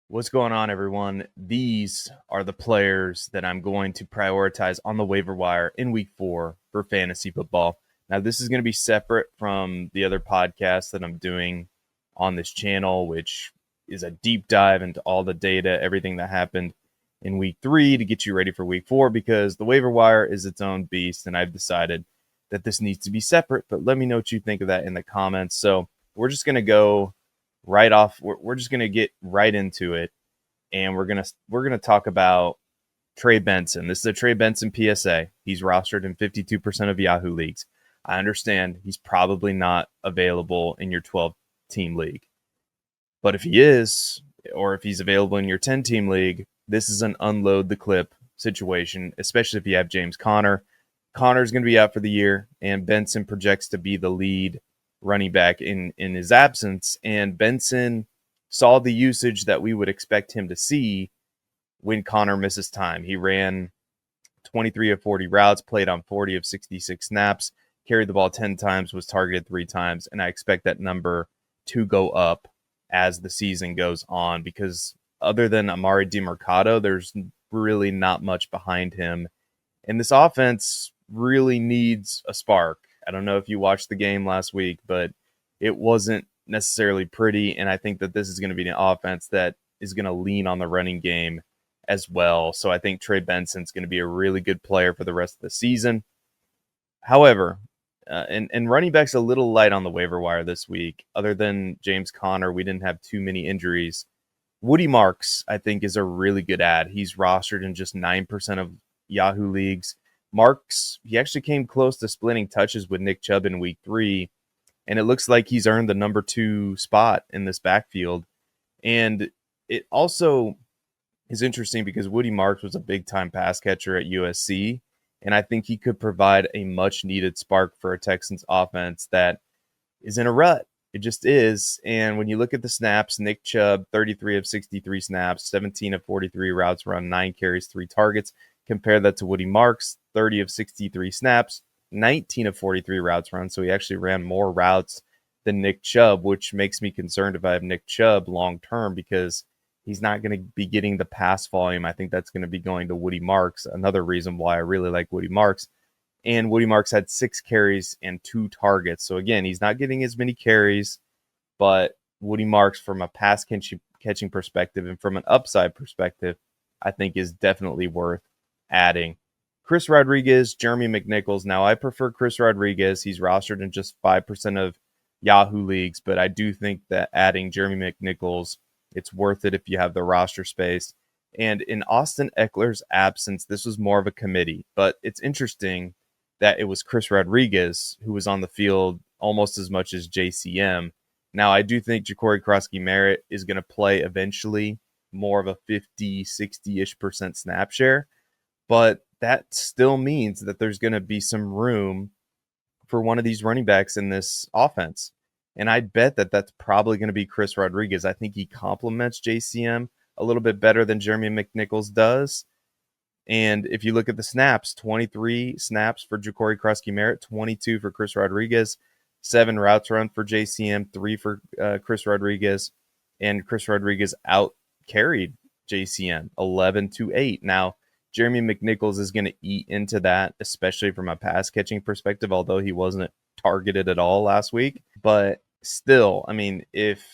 What's going on, everyone? These are the players that I'm going to prioritize on the waiver wire in week 4 for fantasy football. Now, this is going to be separate from the other podcasts that I'm doing on this channel, which is a deep dive into all the data, everything that happened in week 3 to get you ready for week 4, because the waiver wire is its own beast, and I've decided that this needs to be separate. But let me know what you think of that in the comments. So we're just going to go right off. We're just going to get right into it, and we're gonna talk about Trey Benson. This is a Trey Benson PSA. He's rostered in 52% of Yahoo leagues. I understand he's probably not available in your 12-team league, but if he is, or if he's available in your 10-team league, this is an unload the clip situation, especially if you have James Conner. Conner's going to be out for the year, and Benson projects to be the lead running back in his absence. And Benson saw the usage that we would expect him to see when Conner misses time. He ran 23 of 40 routes, played on 40 of 66 snaps, carried the ball 10 times, was targeted 3 times, and I expect that number to go up as the season goes on, because other than Amari DiMercato, there's really not much behind him. And this offense really needs a spark. I don't know if you watched the game last week, but it wasn't necessarily pretty, and I think that this is going to be an offense that is going to lean on the running game as well. So I think Trey Benson's going to be a really good player for the rest of the season. However, and running back's a little light on the waiver wire this week. Other than James Conner, we didn't have too many injuries. Woody Marks, I think, is a really good ad. He's rostered in just 9% of Yahoo leagues. Marks, he actually came close to splitting touches with Nick Chubb in week 3, and it looks like he's earned the number 2 spot in this backfield. And it also is interesting because Woody Marks was a big-time pass catcher at USC, and I think he could provide a much-needed spark for a Texans offense that is in a rut. It just is. And when you look at the snaps, Nick Chubb, 33 of 63 snaps, 17 of 43 routes run, 9 carries, 3 targets. Compare that to Woody Marks, 30 of 63 snaps, 19 of 43 routes run. So he actually ran more routes than Nick Chubb, which makes me concerned if I have Nick Chubb long term, because he's not going to be getting the pass volume. I think that's going to be going to Woody Marks. Another reason why I really like Woody Marks. And Woody Marks had 6 carries and 2 targets. So again, he's not getting as many carries, but Woody Marks, from a pass catching perspective and from an upside perspective, I think is definitely worth adding. Chris Rodriguez, Jeremy McNichols. Now, I prefer Chris Rodriguez. He's rostered in just 5% of Yahoo leagues, but I do think that adding Jeremy McNichols, it's worth it if you have the roster space. And in Austin Eckler's absence, this was more of a committee, but it's interesting that it was Chris Rodriguez who was on the field almost as much as JCM. Now, I do think Ja'Cory Krosky-Merritt is going to play eventually more of a 50, 60-ish % snap share, but that still means that there's going to be some room for one of these running backs in this offense. And I bet that that's probably going to be Chris Rodriguez. I think he complements JCM a little bit better than Jeremy McNichols does. And if you look at the snaps, 23 snaps for Ja'Cory Krosky-Merritt, 22 for Chris Rodriguez, 7 routes run for JCM, 3 for Chris Rodriguez, and Chris Rodriguez out carried JCM 11-8. Now, Jeremy McNichols is going to eat into that, especially from a pass catching perspective, although he wasn't targeted at all last week. But still, I mean, if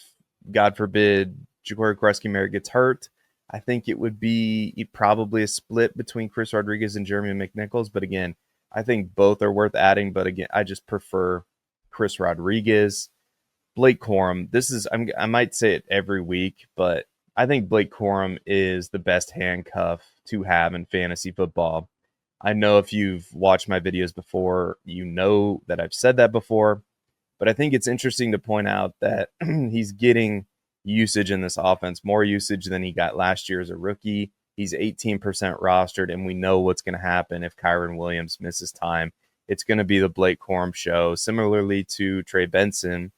God forbid Ja'Cory Krosky-Merritt gets hurt, I think it would be probably a split between Chris Rodriguez and Jeremy McNichols. But again, I think both are worth adding. But again, I just prefer Chris Rodriguez. Blake Corum. I might say it every week, but I think Blake Corum is the best handcuff to have in fantasy football. I know if you've watched my videos before, you know that I've said that before. But I think it's interesting to point out that he's getting usage in this offense, more usage than he got last year as a rookie. He's 18% rostered, and we know what's going to happen if Kyren Williams misses time. It's going to be the Blake Corum show. Similarly to Trey Benson,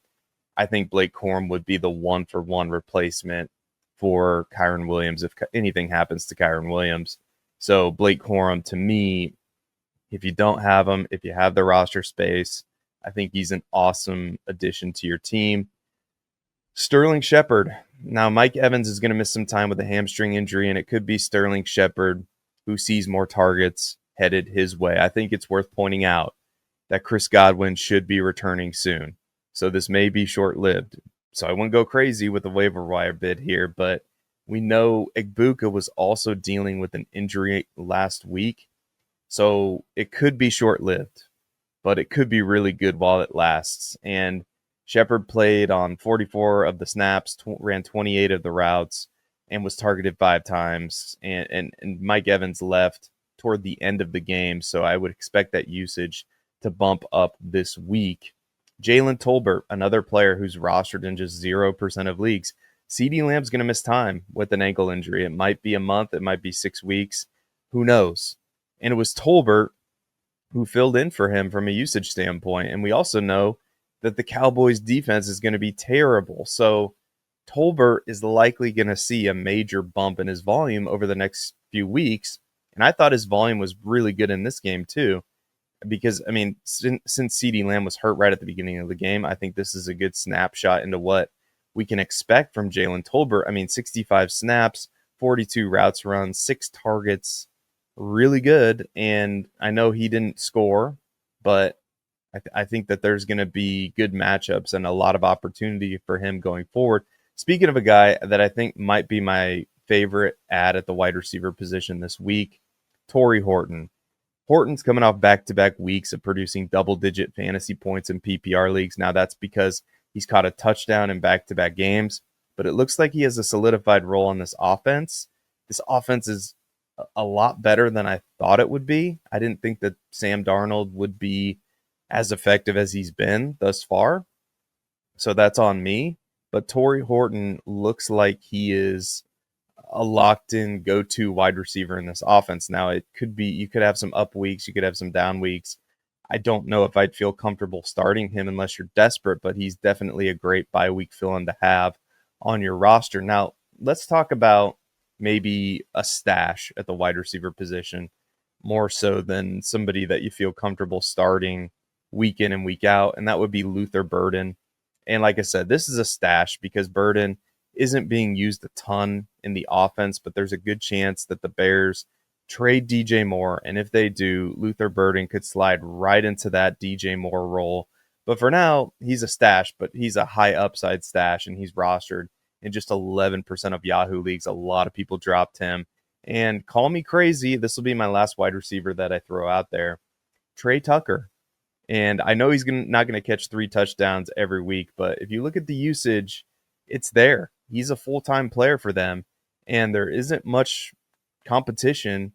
I think Blake Corum would be the one-for-one replacement for Kyren Williams if anything happens to Kyren Williams. So Blake Corum, to me, if you don't have him, if you have the roster space, I think he's an awesome addition to your team. Sterling Shepard. Now, Mike Evans is going to miss some time with a hamstring injury, and it could be Sterling Shepard, who sees more targets headed his way. I think it's worth pointing out that Chris Godwin should be returning soon. So this may be short-lived. So I wouldn't go crazy with the waiver wire bid here, but we know Igbuka was also dealing with an injury last week. So it could be short-lived, but it could be really good while it lasts. And Shepard played on 44 of the snaps, ran 28 of the routes, and was targeted 5 times. And Mike Evans left toward the end of the game, so I would expect that usage to bump up this week. Jalen Tolbert, another player who's rostered in just 0% of leagues. CeeDee Lamb's going to miss time with an ankle injury. It might be a month. It might be 6 weeks. Who knows? And it was Tolbert who filled in for him from a usage standpoint. And we also know that the Cowboys defense is going to be terrible. So Tolbert is likely going to see a major bump in his volume over the next few weeks. And I thought his volume was really good in this game too, because, I mean, since CeeDee Lamb was hurt right at the beginning of the game, I think this is a good snapshot into what we can expect from Jalen Tolbert. I mean, 65 snaps, 42 routes run, 6 targets, really good. And I know he didn't score, but I think that there's going to be good matchups and a lot of opportunity for him going forward. Speaking of a guy that I think might be my favorite add at the wide receiver position this week, Tory Horton. Horton's coming off back-to-back weeks of producing double-digit fantasy points in PPR leagues. Now, that's because he's caught a touchdown in back-to-back games, but it looks like he has a solidified role on this offense. This offense is a lot better than I thought it would be. I didn't think that Sam Darnold would be as effective as he's been thus far. So that's on me. But Tory Horton looks like he is a locked-in go-to wide receiver in this offense. Now, it could be, you could have some up weeks, you could have some down weeks. I don't know if I'd feel comfortable starting him unless you're desperate, but he's definitely a great bye-week fill-in to have on your roster. Now, let's talk about maybe a stash at the wide receiver position, more so than somebody that you feel comfortable starting week in and week out, and that would be Luther Burden. And like I said, this is a stash because Burden isn't being used a ton in the offense, but there's a good chance that the Bears trade DJ Moore, and if they do, Luther Burden could slide right into that DJ Moore role. But for now, he's a stash, but he's a high upside stash, and he's rostered in just 11% of Yahoo leagues. A lot of people dropped him. And call me crazy, this will be my last wide receiver that I throw out there, Tre Tucker. And I know he's not going to catch 3 touchdowns every week, but if you look at the usage, it's there. He's a full-time player for them, and there isn't much competition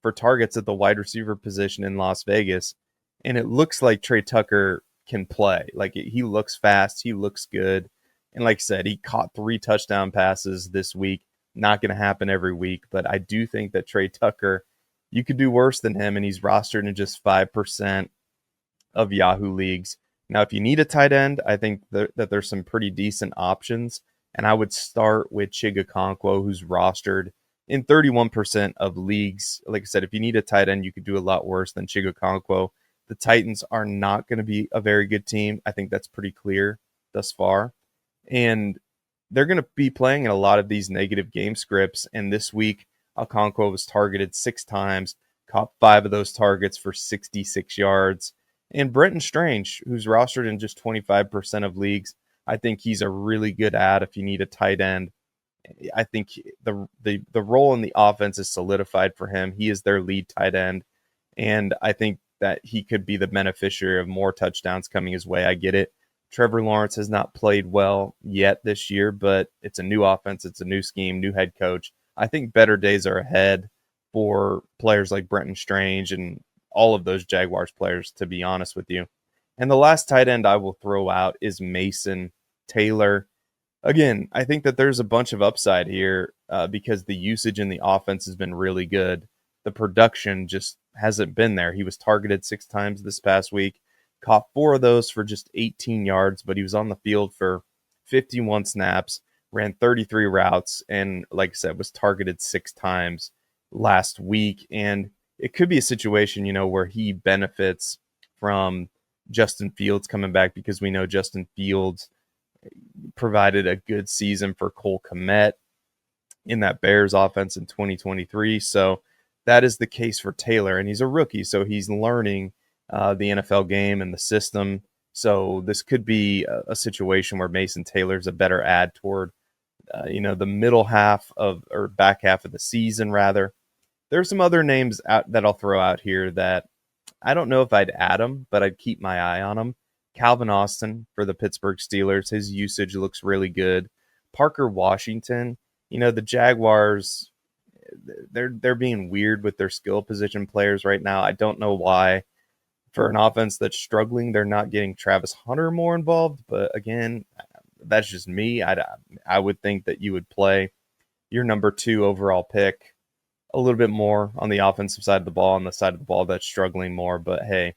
for targets at the wide receiver position in Las Vegas. And it looks like Tre Tucker can play. Like, he looks fast, he looks good. And like I said, he caught 3 touchdown passes this week. Not going to happen every week, but I do think that Tre Tucker, you could do worse than him, and he's rostered in just 5% of Yahoo leagues. Now, if you need a tight end, I think that there's some pretty decent options, and I would start with Chig Okonkwo, who's rostered in 31% of leagues. Like I said, if you need a tight end, you could do a lot worse than Chig Okonkwo. The Titans are not going to be a very good team. I think that's pretty clear thus far. And they're going to be playing in a lot of these negative game scripts. And this week, Okonkwo was targeted 6 times, caught 5 of those targets for 66 yards. And Brenton Strange, who's rostered in just 25% of leagues, I think he's a really good add if you need a tight end. I think the role in the offense is solidified for him. He is their lead tight end, and I think that he could be the beneficiary of more touchdowns coming his way. I get it. Trevor Lawrence has not played well yet this year, but it's a new offense, it's a new scheme, new head coach. I think better days are ahead for players like Brenton Strange and all of those Jaguars players, to be honest with you. And the last tight end I will throw out is Mason Taylor. Again, I think that there's a bunch of upside here because the usage in the offense has been really good. The production just hasn't been there. He was targeted 6 times this past week, caught 4 of those for just 18 yards, but he was on the field for 51 snaps, ran 33 routes, and like I said, was targeted 6 times last week. And it could be a situation, where he benefits from Justin Fields coming back, because we know Justin Fields provided a good season for Cole Kmet in that Bears offense in 2023. So that is the case for Taylor, and he's a rookie, so he's learning the NFL game and the system. So this could be a situation where Mason Taylor's a better add toward, the middle half of, or back half of the season, rather. There's some other names that I'll throw out here that I don't know if I'd add them, but I'd keep my eye on them. Calvin Austin for the Pittsburgh Steelers. His usage looks really good. Parker Washington, the Jaguars, they're being weird with their skill position players right now. I don't know why. For an offense that's struggling, they're not getting Travis Hunter more involved. But again, that's just me. I would think that you would play your number 2 overall pick a little bit more on the offensive side of the ball, on the side of the ball that's struggling more. But hey,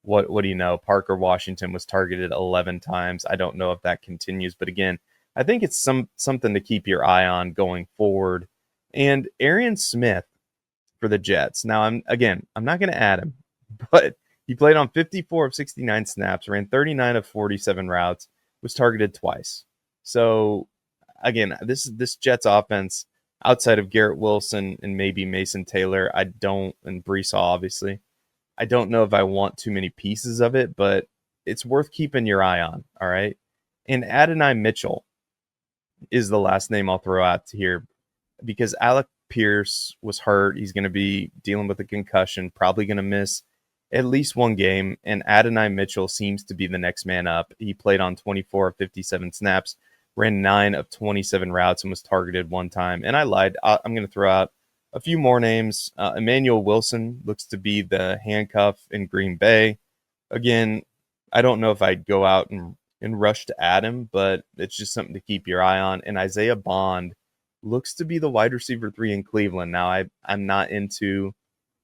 what do you know? Parker Washington was targeted 11 times. I don't know if that continues, but again, I think it's something to keep your eye on going forward. And Arian Smith for the Jets. Now, I'm not going to add him, but he played on 54 of 69 snaps, ran 39 of 47 routes, was targeted twice. So again, this Jets offense, outside of Garrett Wilson and maybe Mason Taylor, and Brees Hall, obviously, I don't know if I want too many pieces of it, but it's worth keeping your eye on, all right? And Adonai Mitchell is the last name I'll throw out here because Alec Pierce was hurt. He's going to be dealing with a concussion, probably going to miss at least one game, and Adonai Mitchell seems to be the next man up. He played on 24 of 57 snaps, ran 9 of 27 routes, and was targeted one time. And I lied. I'm going to throw out a few more names. Emmanuel Wilson looks to be the handcuff in Green Bay. Again, I don't know if I'd go out and rush to add him, but it's just something to keep your eye on. And Isaiah Bond looks to be the wide receiver 3 in Cleveland. Now, I'm not into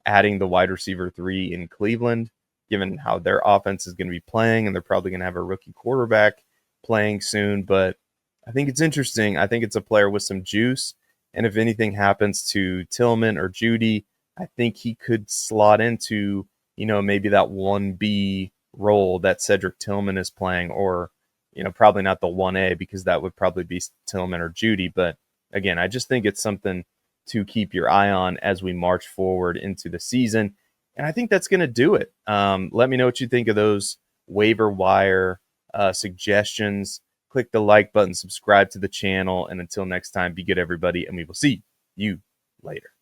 adding the wide receiver 3 in Cleveland, given how their offense is going to be playing, and they're probably going to have a rookie quarterback playing soon. But I think it's interesting. I think it's a player with some juice. And if anything happens to Tillman or Judy, I think he could slot into, maybe that 1B role that Cedric Tillman is playing, or, probably not the 1A, because that would probably be Tillman or Judy. But again, I just think it's something to keep your eye on as we march forward into the season. And I think that's going to do it. Let me know what you think of those waiver wire suggestions. Click the like button, subscribe to the channel, and until next time, be good, everybody, and we will see you later.